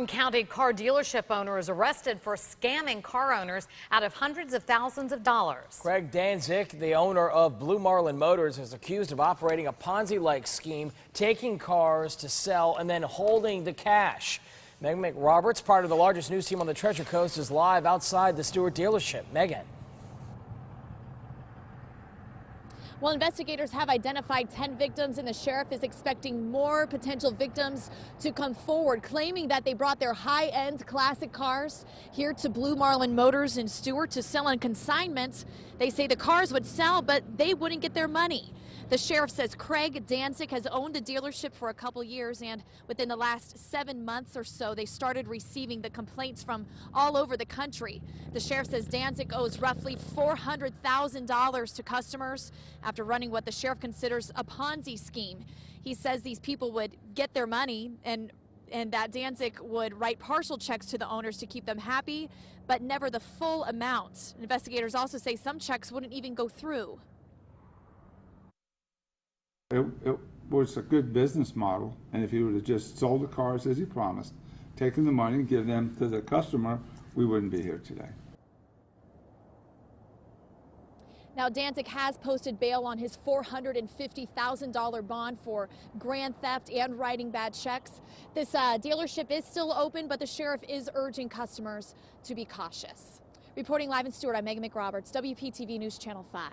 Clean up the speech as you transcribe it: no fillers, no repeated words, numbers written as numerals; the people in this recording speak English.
County car dealership owner is arrested for scamming car owners out of hundreds of thousands of dollars. Craig Danzig, the owner of Marlin Motors, is accused of operating a Ponzi-like scheme, taking cars to sell and then holding the cash. Megan McRoberts, part of the largest news team on the Treasure Coast, is live outside the Stewart dealership. Megan. Well, investigators have identified 10 victims, and the sheriff is expecting more potential victims to come forward, claiming that they brought their high-end classic cars here to Marlin Motors in Stewart to sell on consignment. They say the cars would sell, but they wouldn't get their money. The sheriff says Craig Danzig has owned the dealership for a couple years, and within the last 7 months or so, they started receiving the complaints from all over the country. The sheriff says Danzig owes roughly $400,000 to customers after running what the sheriff considers a Ponzi scheme. He says these people would get their money and that Danzig would write partial checks to the owners to keep them happy, but never the full amount. Investigators also say some checks wouldn't even go through. It was a good business model, and if he would have just sold the cars as he promised, taken the money and given them to the customer, we wouldn't be here today. Now, Danzig has posted bail on his $450,000 bond for grand theft and writing bad checks. This dealership is still open, but the sheriff is urging customers to be cautious. Reporting live in Stewart, I'm Megan McRoberts, WPTV News Channel 5.